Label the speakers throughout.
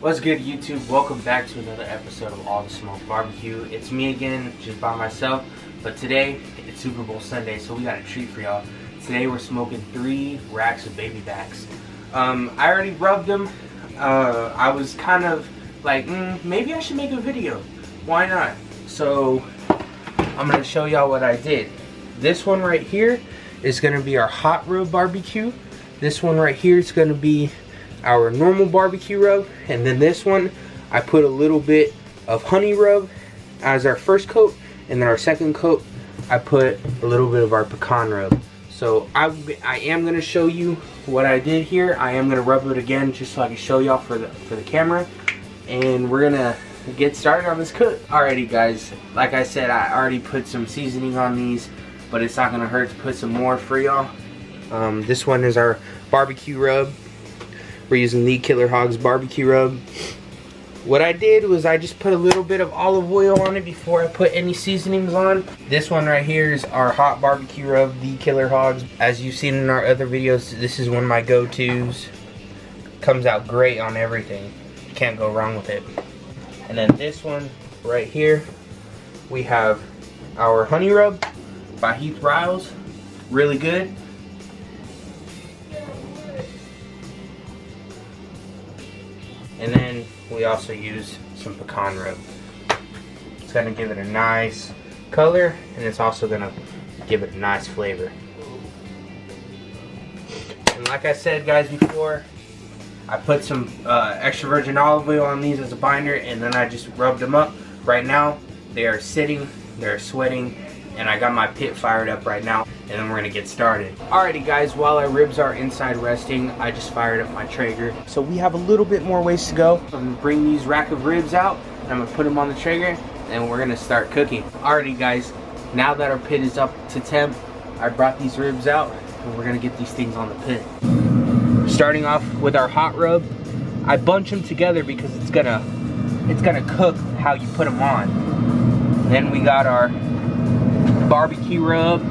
Speaker 1: What's good, YouTube? Welcome back to another episode of All the Smoke Barbecue. It's me again, just by myself. But today, it's Super Bowl Sunday, so we got a treat for y'all. Today we're smoking 3 racks of baby backs. I already rubbed them. I was kind of like, maybe I should make a video. Why not? So, I'm going to show y'all what I did. This one right here is going to be our hot rub barbecue. This one right here is going to be our normal barbecue rub, and then this one I put a little bit of honey rub as our first coat, and then our second coat I put a little bit of our pecan rub. So I am going to show you what I did here. I am going to rub it again just so I can show y'all for the camera, and we're gonna get started on this cook. Alrighty guys, like I said, I already put some seasoning on these, but it's not going to hurt to put some more for y'all. This one is our barbecue rub. We're using the Killer Hogs BBQ Rub. What I did was I just put a little bit of olive oil on it before I put any seasonings on. This one right here is our hot barbecue rub, the Killer Hogs. As you've seen in our other videos, this is one of my go-tos. Comes out great on everything. You can't go wrong with it. And then this one right here, we have our honey rub by Heath Riles. Really good. And then we also use some pecan rub. It's going to give it a nice color, and it's also going to give it a nice flavor. And like I said, guys, before, I put some extra virgin olive oil on these as a binder, and then I just rubbed them up. Right now, they are sitting, they're sweating, and I got my pit fired up right now, and then we're gonna get started. Alrighty guys, while our ribs are inside resting, I just fired up my Traeger. So we have a little bit more ways to go. I'm gonna bring these rack of ribs out, and I'm gonna put them on the Traeger, and we're gonna start cooking. Alrighty guys, now that our pit is up to temp, I brought these ribs out, and we're gonna get these things on the pit. Starting off with our hot rub, I bunch them together because it's gonna cook how you put them on. Then we got our barbecue rub,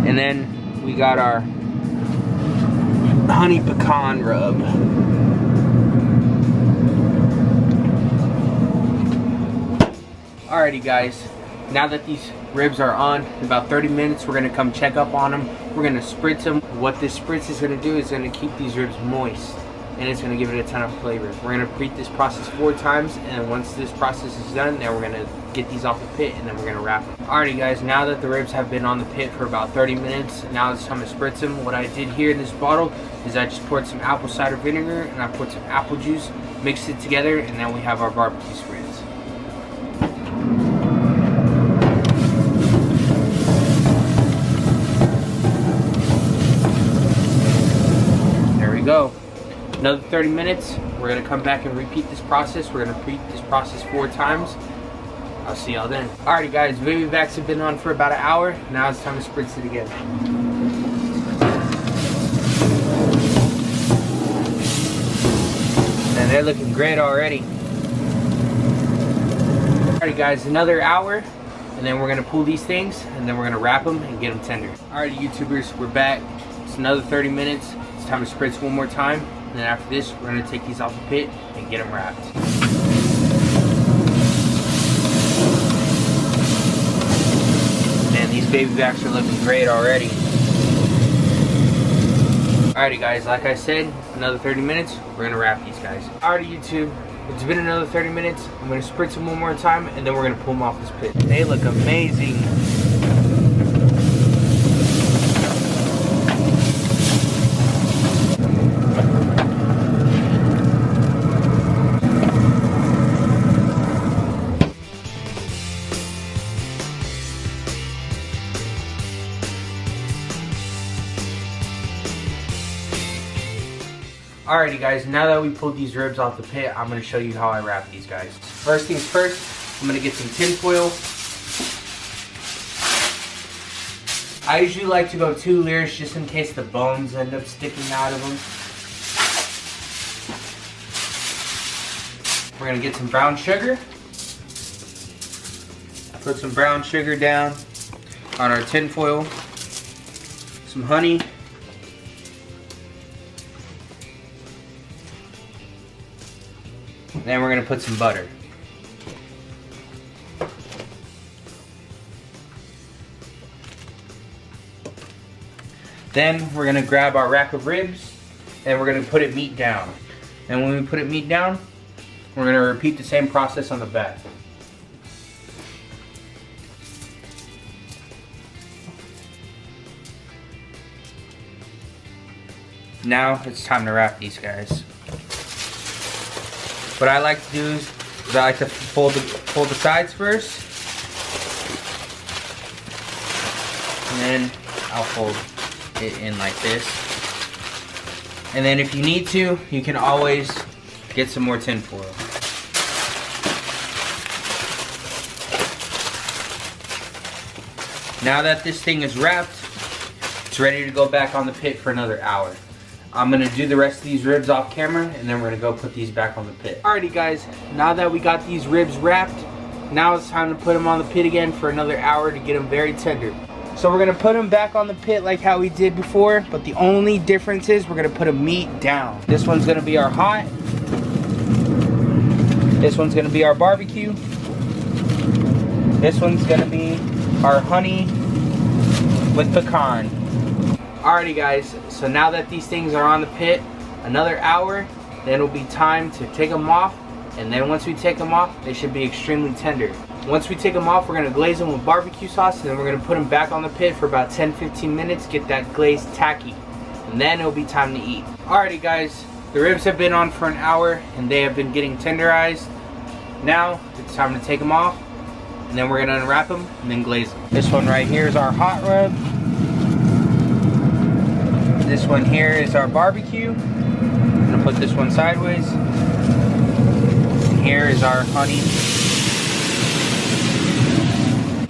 Speaker 1: and then we got our honey pecan rub. Alrighty guys, now that these ribs are on, in about 30 minutes we're going to come check up on them. We're going to spritz them. What this spritz is going to do is going to keep these ribs moist, and it's going to give it a ton of flavor. We're going to repeat this process 4 times, and once this process is done, then we're going to get these off the pit, and then we're going to wrap them. Alrighty guys, now that the ribs have been on the pit for about 30 minutes, now it's time to spritz them. What I did here in this bottle is I just poured some apple cider vinegar, and I poured some apple juice, mixed it together, and then we have our barbecue spritz. Go. Another 30 minutes, we're going to come back and repeat this process. We're going to repeat this process 4 times. I'll see y'all then. Alrighty guys, baby backs have been on for about an hour. Now it's time to spritz it again. And they're looking great already. Alrighty guys, another hour, and then we're going to pull these things, and then we're going to wrap them and get them tender. Alrighty YouTubers, we're back. It's another 30 minutes. It's time to spritz one more time, and then after this we're going to take these off the pit and get them wrapped. Man, these baby backs are looking great already. Alrighty guys, like I said, another 30 minutes, we're going to wrap these guys. Alrighty YouTube, it's been another 30 minutes. I'm going to spritz them one more time, and then we're going to pull them off this pit. They look amazing. Alrighty guys, now that we pulled these ribs off the pit, I'm going to show you how I wrap these guys. First things first, I'm going to get some tin foil. I usually like to go 2 layers just in case the bones end up sticking out of them. We're going to get some brown sugar. Put some brown sugar down on our tin foil. Some honey. Then we're gonna put some butter. Then we're gonna grab our rack of ribs and we're gonna put it meat down. And when we put it meat down, we're gonna repeat the same process on the back. Now it's time to wrap these guys. What I like to do is I like to fold the sides first, and then I'll fold it in like this. And then if you need to, you can always get some more tin foil. Now that this thing is wrapped, it's ready to go back on the pit for another hour. I'm gonna do the rest of these ribs off camera and then we're gonna go put these back on the pit. Alrighty guys, now that we got these ribs wrapped, now it's time to put them on the pit again for another hour to get them very tender. So we're gonna put them back on the pit like how we did before, but the only difference is we're gonna put a meat down. This one's gonna be our hot. This one's gonna be our barbecue. This one's gonna be our honey with pecan. Alrighty guys, so now that these things are on the pit, another hour, then it'll be time to take them off, and then once we take them off, they should be extremely tender. Once we take them off, we're gonna glaze them with barbecue sauce, and then we're gonna put them back on the pit for about 10-15 minutes, get that glaze tacky, and then it'll be time to eat. Alrighty guys, the ribs have been on for an hour, and they have been getting tenderized. Now, it's time to take them off, and then we're gonna unwrap them, and then glaze them. This one right here is our hot rub. This one here is our barbecue. I'm gonna put this one sideways. And here is our honey.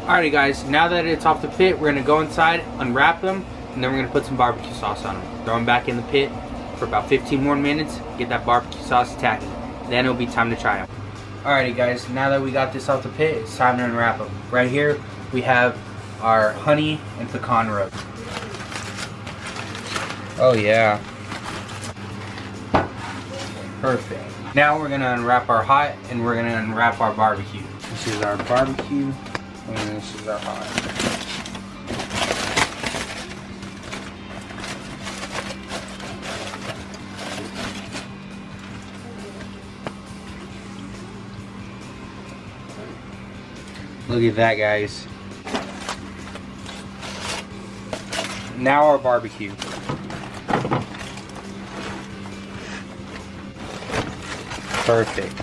Speaker 1: Alrighty guys, now that it's off the pit, we're gonna go inside, unwrap them, and then we're gonna put some barbecue sauce on them. Throw them back in the pit for about 15 more minutes, get that barbecue sauce tacky. Then it'll be time to try them. Alrighty guys, now that we got this off the pit, it's time to unwrap them. Right here, we have our honey and pecan rub. Oh yeah. Perfect. Now we're gonna unwrap our hot and we're gonna unwrap our barbecue. This is our barbecue and this is our hot. Look at that guys. Now our barbecue. Perfect.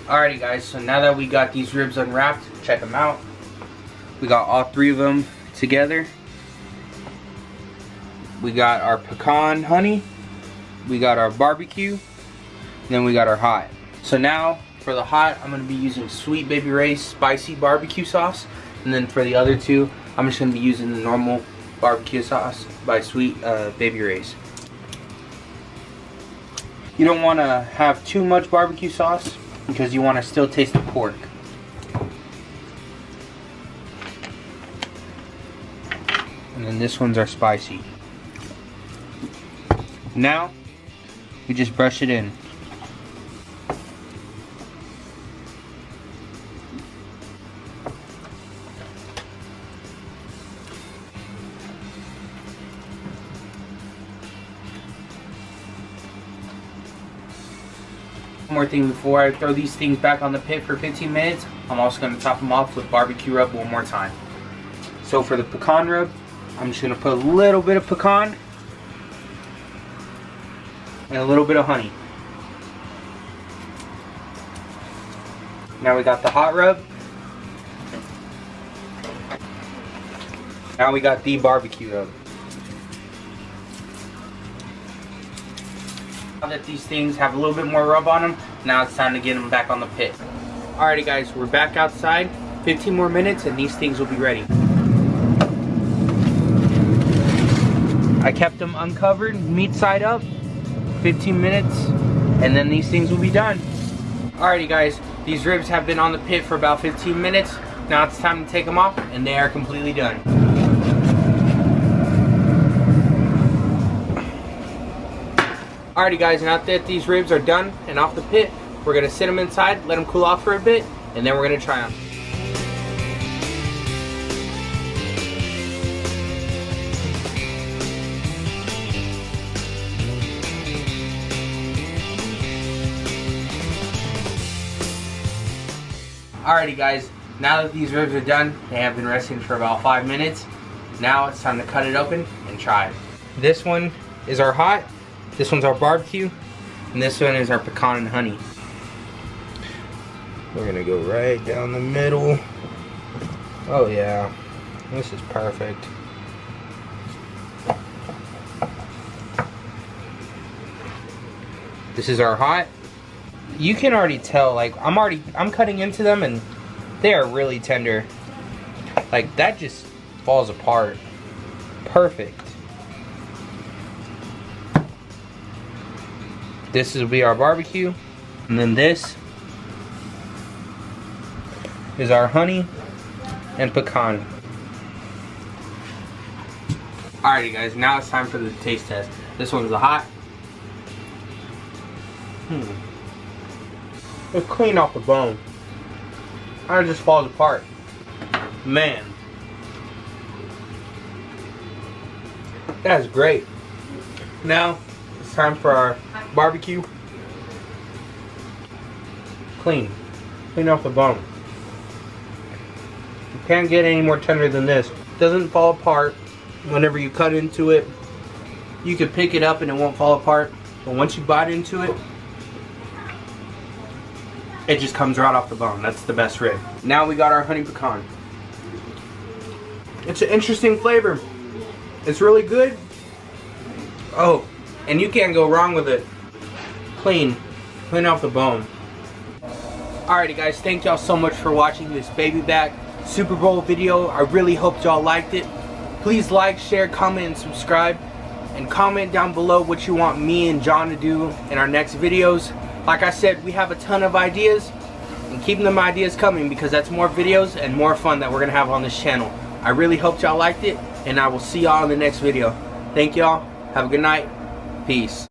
Speaker 1: Alrighty guys, so now that we got these ribs unwrapped, check them out. We got all three of them together. We got our pecan honey, we got our barbecue, and then we got our hot. So now for the hot, I'm going to be using Sweet Baby Ray's spicy barbecue sauce, and then for the other two, I'm just going to be using the normal barbecue sauce by Sweet Baby Ray's. You don't want to have too much barbecue sauce because you want to still taste the pork. And then this one's our spicy. Now, we just brush it in. One more thing before I throw these things back on the pit for 15 minutes, I'm also going to top them off with barbecue rub one more time. So for the pecan rub, I'm just going to put a little bit of pecan and a little bit of honey. Now we got the hot rub. Now we got the barbecue rub. Now that these things have a little bit more rub on them, now it's time to get them back on the pit. Alrighty guys, we're back outside. 15 more minutes and these things will be ready. I kept them uncovered, meat side up, 15 minutes, and then these things will be done. Alrighty guys, these ribs have been on the pit for about 15 minutes. Now it's time to take them off and they are completely done. Alrighty guys, now that these ribs are done and off the pit, we're gonna sit them inside, let them cool off for a bit, and then we're gonna try them. Alrighty guys, now that these ribs are done, they have been resting for about 5 minutes. Now it's time to cut it open and try it. This one is our hot, this one's our barbecue, and this one is our pecan and honey. We're gonna go right down the middle. Oh yeah, this is perfect. This is our hot. You can already tell, like I'm cutting into them and they are really tender. Like that just falls apart. Perfect. This will be our barbecue. And then this is our honey and pecan. Alrighty guys, now it's time for the taste test. This one's the hot. It's clean off the bone. And it just falls apart. Man. That's great. Now, it's time for our barbecue. Clean. Clean off the bone. You can't get any more tender than this. It doesn't fall apart whenever you cut into it. You can pick it up and it won't fall apart. But once you bite into it, it just comes right off the bone. That's the best rib. Now we got our honey pecan. It's an interesting flavor. It's really good. Oh, and you can't go wrong with it. Clean. Clean off the bone. Alrighty guys, thank y'all so much for watching this baby back Super Bowl video. I really hope y'all liked it. Please like, share, comment, and subscribe. And comment down below what you want me and John to do in our next videos. Like I said, we have a ton of ideas, and keep them ideas coming because that's more videos and more fun that we're going to have on this channel. I really hope y'all liked it, and I will see y'all in the next video. Thank y'all. Have a good night. Peace.